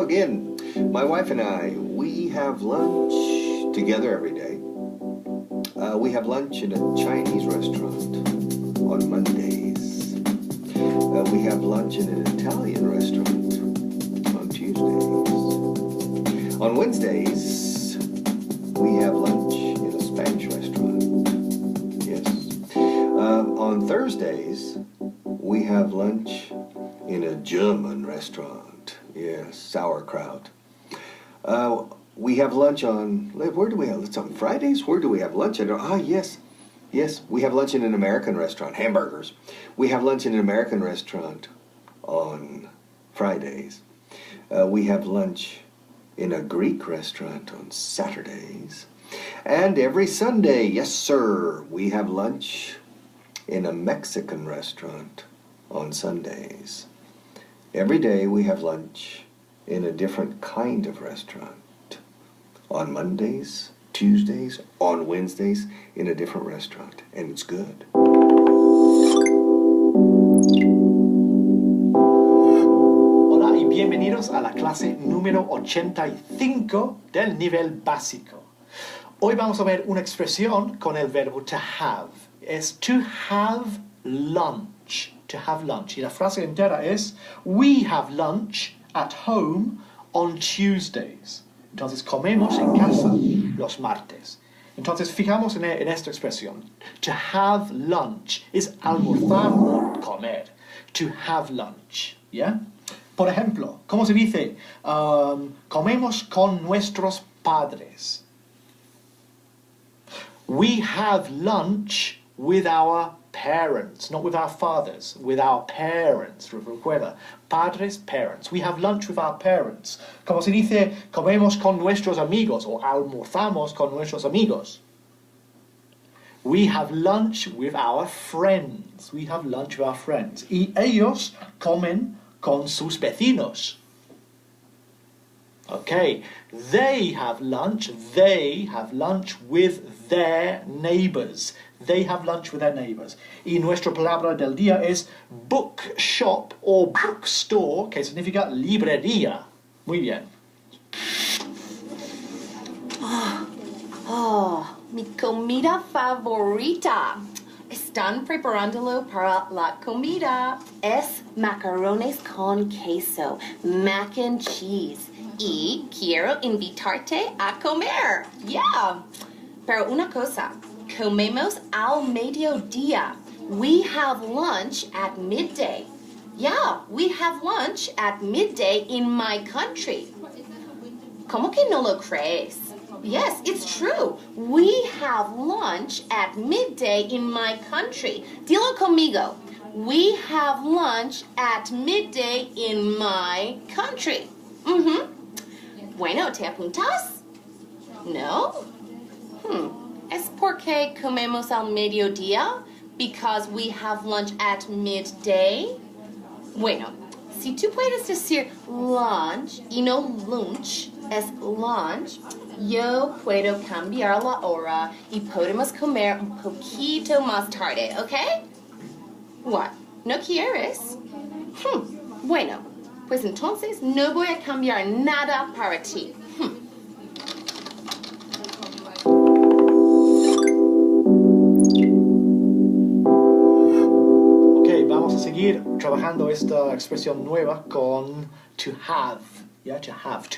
again. My wife and I, we have lunch together every day. We have lunch in a Chinese restaurant on Mondays. We have lunch in an Italian restaurant on Tuesdays. On Wednesdays, we have lunch in a Spanish restaurant. Yes. On Thursdays, we have lunch in a German restaurant. Yes, sauerkraut. We have lunch on, where do we have, it's on Fridays? Where do we have lunch? Yes, we have lunch in an American restaurant, hamburgers. We have lunch in an American restaurant on Fridays. We have lunch in a Greek restaurant on Saturdays. And every Sunday, yes sir, we have lunch in a Mexican restaurant on Sundays. Every day we have lunch in a different kind of restaurant. On Mondays, Tuesdays, on Wednesdays, in a different restaurant. And it's good. Hola y bienvenidos a la clase número 85 del nivel básico. Hoy vamos a ver una expresión con el verbo to have. Es to have lunch. To have lunch. Y la frase entera es, we have lunch at home on Tuesdays. Entonces, comemos en casa los martes. Entonces, fijamos en esta expresión. To have lunch es almorzar o comer. To have lunch. ¿Ya? Por ejemplo, ¿cómo se dice? Comemos con nuestros padres. We have lunch with our parents, not with our fathers, with our parents. Recuerda, padres, parents. We have lunch with our parents. Como se dice, comemos con nuestros amigos o almorzamos con nuestros amigos. We have lunch with our friends. We have lunch with our friends. Y ellos comen con sus vecinos. Okay, they have lunch with their neighbors. They have lunch with their neighbors. Y nuestra palabra del día es bookshop o bookstore, que significa librería. Muy bien. Mi comida favorita. Están preparándolo para la comida. Es macarrones con queso, mac and cheese. Y quiero invitarte a comer. Yeah. Pero una cosa, comemos al mediodía. We have lunch at midday. Yeah, we have lunch at midday in my country. ¿Cómo que no lo crees? Yes, it's true. We have lunch at midday in my country. Dilo conmigo. We have lunch at midday in my country. Bueno, ¿te apuntas? No? ¿Es porque comemos al mediodía? Because we have lunch at midday? Bueno, si tú puedes decir lunch y no lunch, es lunch, yo puedo cambiar la hora y podemos comer un poquito más tarde, ¿ok? What? ¿No quieres? Bueno, pues entonces no voy a cambiar nada para ti. Vamos a seguir trabajando esta expresión nueva con to have. Yeah, to have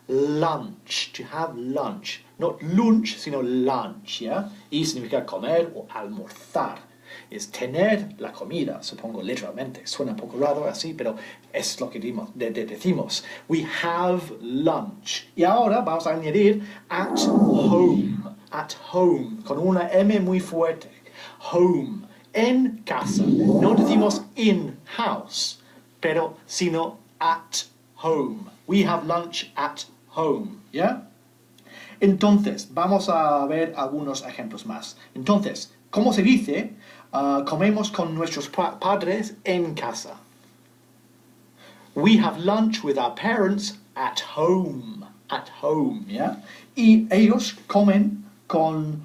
lunch. To have lunch. Not lunch, sino lunch. Yeah? Y significa comer o almorzar. Es tener la comida, supongo literalmente. Suena un poco raro así, pero es lo que decimos. We have lunch. Y ahora vamos a añadir at home. At home. Con una M muy fuerte. Home. En casa. No decimos in house, pero sino at home. We have lunch at home. ¿Ya? Entonces, vamos a ver algunos ejemplos más. Entonces, ¿cómo se dice? Comemos con nuestros padres en casa. We have lunch with our parents at home. At home, ¿ya? Y ellos comen con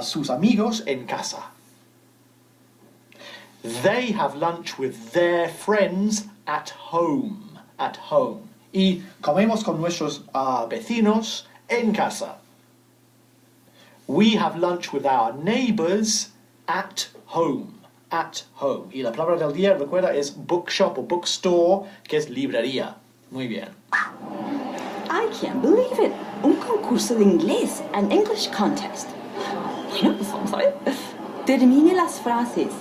sus amigos en casa. They have lunch with their friends at home. At home. Y comemos con nuestros vecinos en casa. We have lunch with our neighbors at home. At home. Y la palabra del día, recuerda, es bookshop o bookstore, que es librería. Muy bien. I can't believe it. Un concurso de inglés, an English contest. Bueno, pues vamos a ver. Termine las frases.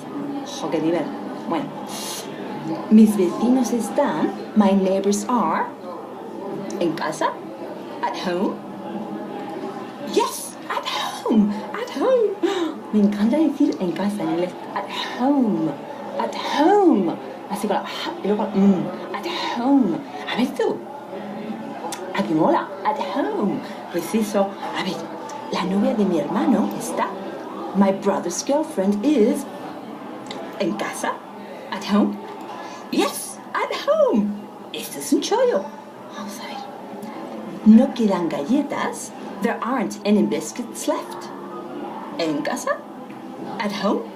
¡Jo, qué nivel! Bueno. Mis vecinos están, my neighbors are, en casa, at home. Yes, at home, at home. Me encanta decir en casa en inglés, at home, at home. Así con la y luego at home. A ver tú. ¿A qué mola? At home. Pues eso. A ver, la novia de mi hermano está, my brother's girlfriend is, en casa, at home. Yes, at home. Esto es un chollo. Vamos a ver. No quedan galletas. There aren't any biscuits left. ¿En casa? At home?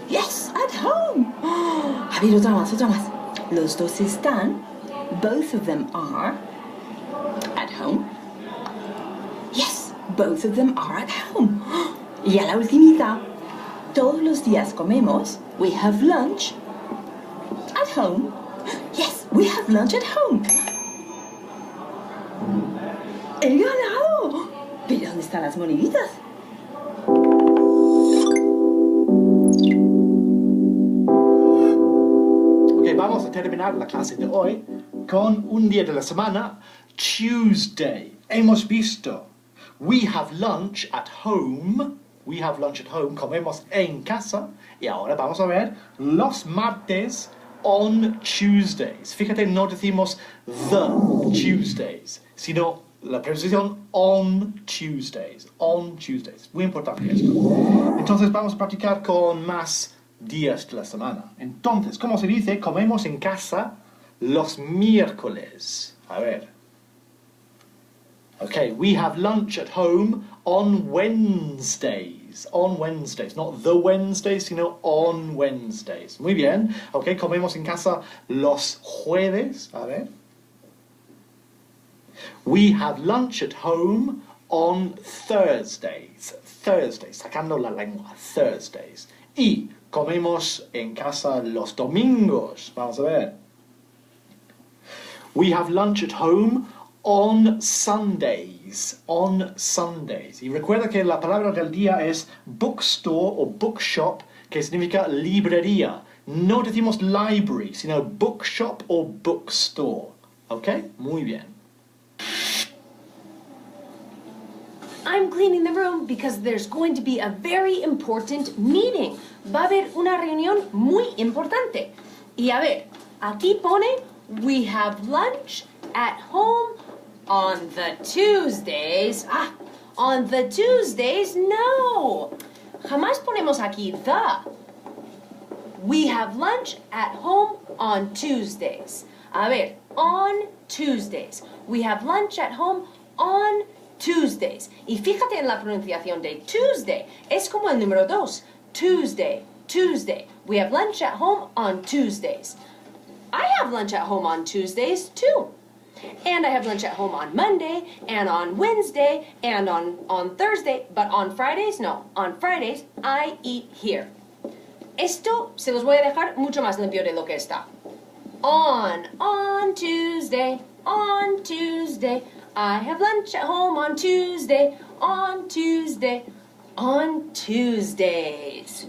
Yes, at home. A ver, otra más, otra más. Los dos están. Both of them are. At home? Yes, both of them are at home. Y a la ultimita. Todos los días comemos. We have lunch. At home? Yes, we have lunch at home. ¡He ganado! ¿Pero dónde están las moneditas? Ok, vamos a terminar la clase de hoy con un día de la semana, Tuesday. Hemos visto, we have lunch at home. We have lunch at home, comemos en casa. Y ahora vamos a ver los martes on Tuesdays. Fíjate, no decimos the Tuesdays, sino la preposición on Tuesdays. On Tuesdays. Muy importante esto. Entonces vamos a practicar con más días de la semana. Entonces, ¿cómo se dice? Comemos en casa los miércoles. A ver. Okay, we have lunch at home on Wednesdays. On Wednesdays. Not the Wednesdays, sino on Wednesdays. Muy bien. Okay, comemos en casa los jueves. A ver. We have lunch at home on Thursdays. Thursdays. Sacando la lengua. Thursdays. Y comemos en casa los domingos. Vamos a ver. We have lunch at home on Sundays. On Sundays. Y recuerda que la palabra del día es bookstore o bookshop, que significa librería. No decimos library, sino bookshop o bookstore. ¿Ok? Muy bien. I'm cleaning the room because there's going to be a very important meeting. Va a haber una reunión muy importante. Y a ver, aquí pone, we have lunch at home on the Tuesdays. Ah, on the Tuesdays, no. Jamás ponemos aquí the. We have lunch at home on Tuesdays. A ver, on Tuesdays. We have lunch at home on Tuesdays. Y fíjate en la pronunciación de Tuesday. Es como el número 2. Tuesday, Tuesday. We have lunch at home on Tuesdays. I have lunch at home on Tuesdays too. And I have lunch at home on Monday, and on Wednesday, and on Thursday. But on Fridays, no. On Fridays, I eat here. Esto se los voy a dejar mucho más limpio de lo que está. On Tuesday, on Tuesday. I have lunch at home on Tuesday, on Tuesday, on Tuesdays.